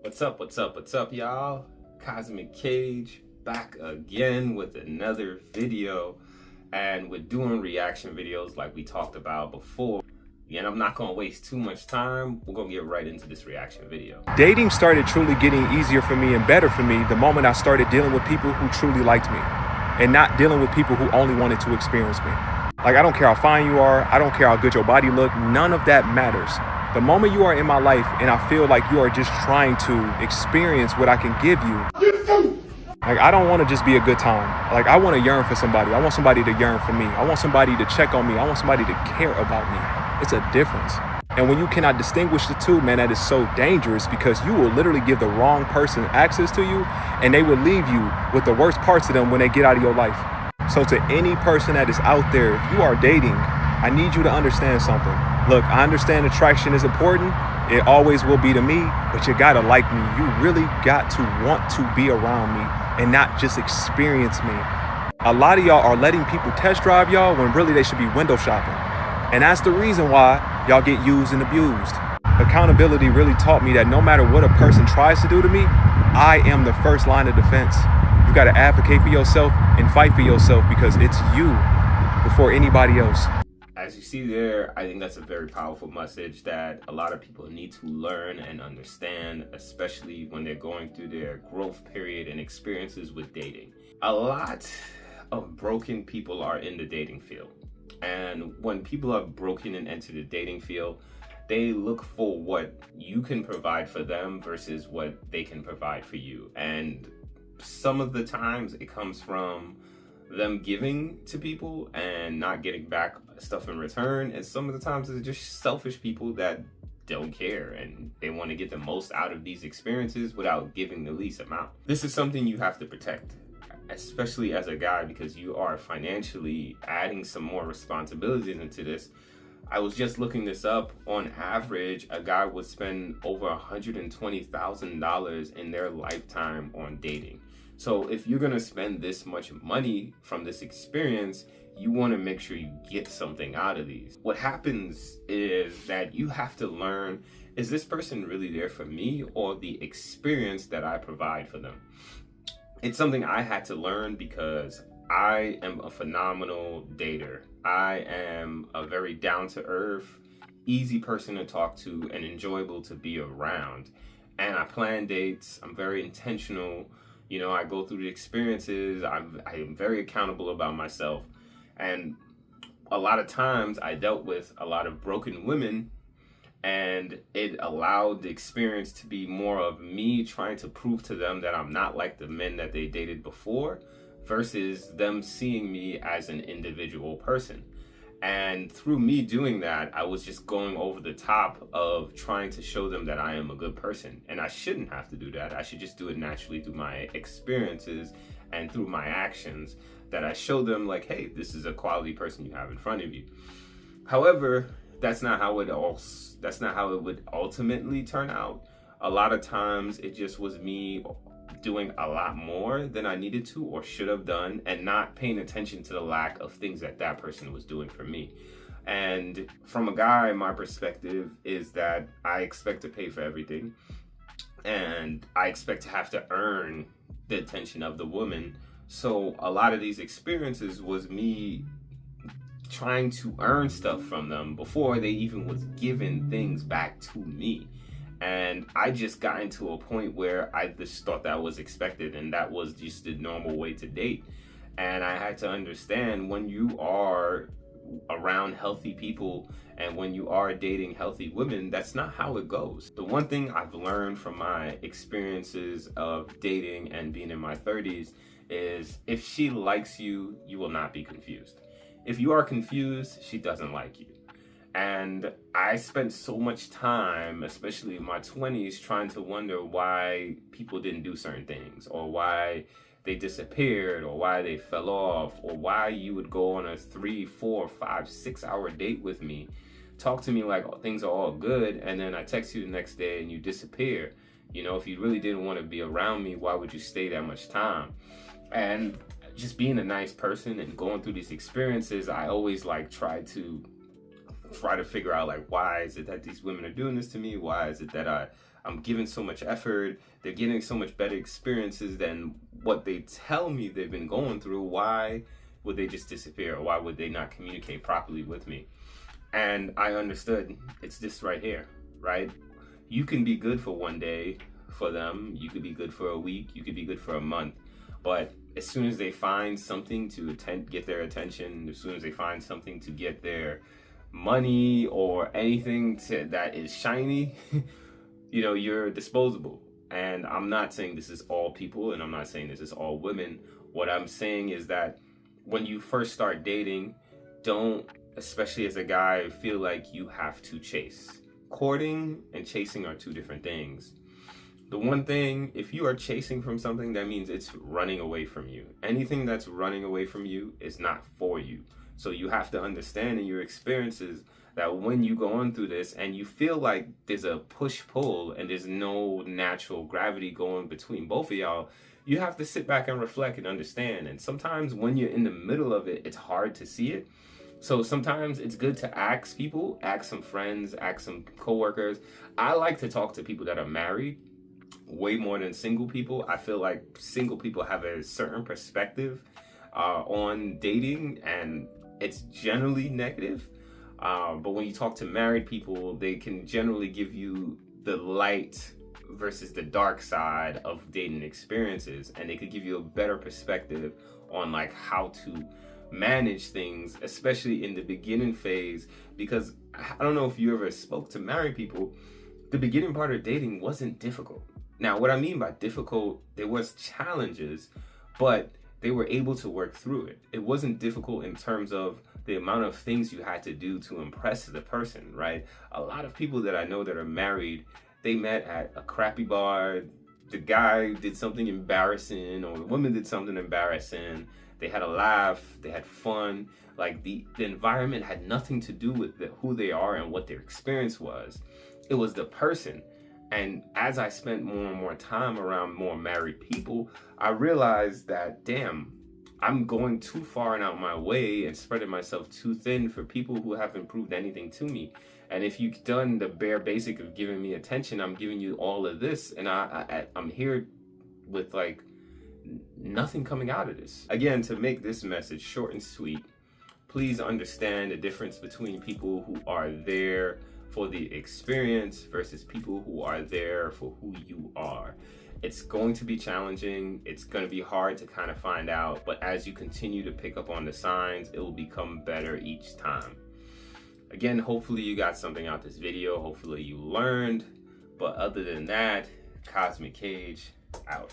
What's up, y'all? Cosmic Cage back again with another video, and we're doing reaction videos like we talked about before. And I'm not gonna waste too much time. We're gonna get right into this reaction video. Dating started truly getting easier for me and better for me the moment I started dealing with people who truly liked me and not dealing with people who only wanted to experience me. Like, I don't care how fine you are, I don't care how good your body look, none of that matters. The moment you are in my life and I feel like you are just trying to experience what I can give you, like, I don't want to just be a good time. Like, I want to yearn for somebody. I want somebody to yearn for me. I want somebody to check on me. I want somebody to care about me. It's a difference. And when you cannot distinguish the two, man, that is so dangerous, because you will literally give the wrong person access to you and they will leave you with the worst parts of them when they get out of your life. So to any person that is out there, if you are dating, I need you to understand something. Look, I understand attraction is important. It always will be to me, but you gotta like me. You really got to want to be around me and not just experience me. A lot of y'all are letting people test drive y'all when really they should be window shopping. And that's the reason why y'all get used and abused. Accountability really taught me that no matter what a person tries to do to me, I am the first line of defense. You gotta advocate for yourself and fight for yourself, because it's you before anybody else. As you see there, I think that's a very powerful message that a lot of people need to learn and understand, especially when they're going through their growth period and experiences with dating. A lot of broken people are in the dating field. And when people are broken and enter the dating field, they look for what you can provide for them versus what they can provide for you. And some of the times it comes from them giving to people and not getting back stuff in return. And some of the times it's just selfish people that don't care and they want to get the most out of these experiences without giving the least amount. This is something you have to protect, especially as a guy, because you are financially adding some more responsibilities into this. I was just looking this up. On average, a guy would spend over $120,000 in their lifetime on dating. So if you're gonna spend this much money from this experience, you wanna make sure you get something out of these. What happens is that you have to learn, is this person really there for me or the experience that I provide for them? It's something I had to learn because I am a phenomenal dater. I am a very down-to-earth, easy person to talk to and enjoyable to be around. And I plan dates, I'm very intentional. You know, I go through the experiences, I am very accountable about myself. And a lot of times I dealt with a lot of broken women, and it allowed the experience to be more of me trying to prove to them that I'm not like the men that they dated before, versus them seeing me as an individual person. And through me doing that, I was just going over the top of trying to show them that I am a good person. And I shouldn't have to do that. I should just do it naturally through my experiences and through my actions, that I show them like, hey, this is a quality person you have in front of you. However, that's not how it would ultimately turn out. A lot of times it just was me doing a lot more than I needed to or should have done, and not paying attention to the lack of things that that person was doing for me. And from a guy, my perspective is that I expect to pay for everything, and I expect to have to earn the attention of the woman. So a lot of these experiences was me trying to earn stuff from them before they even was giving things back to me. And I just got into a point where I just thought that was expected and that was just the normal way to date. And I had to understand, when you are around healthy people and when you are dating healthy women, that's not how it goes. The one thing I've learned from my experiences of dating and being in my 30s is, if she likes you, you will not be confused. If you are confused, she doesn't like you. And I spent so much time, especially in my 20s, trying to wonder why people didn't do certain things, or why they disappeared, or why they fell off, or why you would go on a 3, 4, 5, 6 hour date with me, talk to me like things are all good, and then I text you the next day and you disappear. You know, if you really didn't want to be around me, why would you stay that much time? And just being a nice person and going through these experiences, I always like try to figure out, like, why is it that these women are doing this to me? Why is it that I'm giving so much effort. They're getting so much better experiences than what they tell me they've been going through. Why would they just disappear? Or why would they not communicate properly with me? And I understood, it's this right here, right? You can be good for one day for them. You could be good for a week. You could be good for a month. But as soon as they find something to get their attention, as soon as they find something to get their money or anything that is shiny, you know, you're disposable. And I'm not saying this is all people, and I'm not saying this is all women. What I'm saying is that when you first start dating, don't, especially as a guy, feel like you have to chase. Courting and chasing are two different things. The one thing, if you are chasing from something, that means it's running away from you. Anything that's running away from you is not for you. So you have to understand in your experiences that when you go on through this and you feel like there's a push-pull and there's no natural gravity going between both of y'all, you have to sit back and reflect and understand. And sometimes when you're in the middle of it, it's hard to see it. So sometimes it's good to ask people, ask some friends, ask some coworkers. I like to talk to people that are married way more than single people. I feel like single people have a certain perspective on dating, and it's generally negative. But when you talk to married people, they can generally give you the light versus the dark side of dating experiences, and they could give you a better perspective on like how to manage things, especially in the beginning phase. Because I don't know if you ever spoke to married people, the beginning part of dating wasn't difficult. Now, what I mean by difficult, there was challenges, but they were able to work through it. It wasn't difficult in terms of the amount of things you had to do to impress the person, right? A lot of people that I know that are married, they met at a crappy bar. The guy did something embarrassing, or the woman did something embarrassing. They had a laugh, they had fun. Like the environment had nothing to do with who they are and what their experience was. It was the person. And as I spent more and more time around more married people, I realized that, damn, I'm going too far and out my way and spreading myself too thin for people who haven't proved anything to me. And if you've done the bare basic of giving me attention, I'm giving you all of this, and I'm here with like nothing coming out of this. Again, to make this message short and sweet, please understand the difference between people who are there for the experience versus people who are there for who you are. It's going to be challenging. It's going to be hard to kind of find out, but as you continue to pick up on the signs, it will become better each time. Again, hopefully you got something out this video. Hopefully you learned. But other than that, Cosmic Cage out.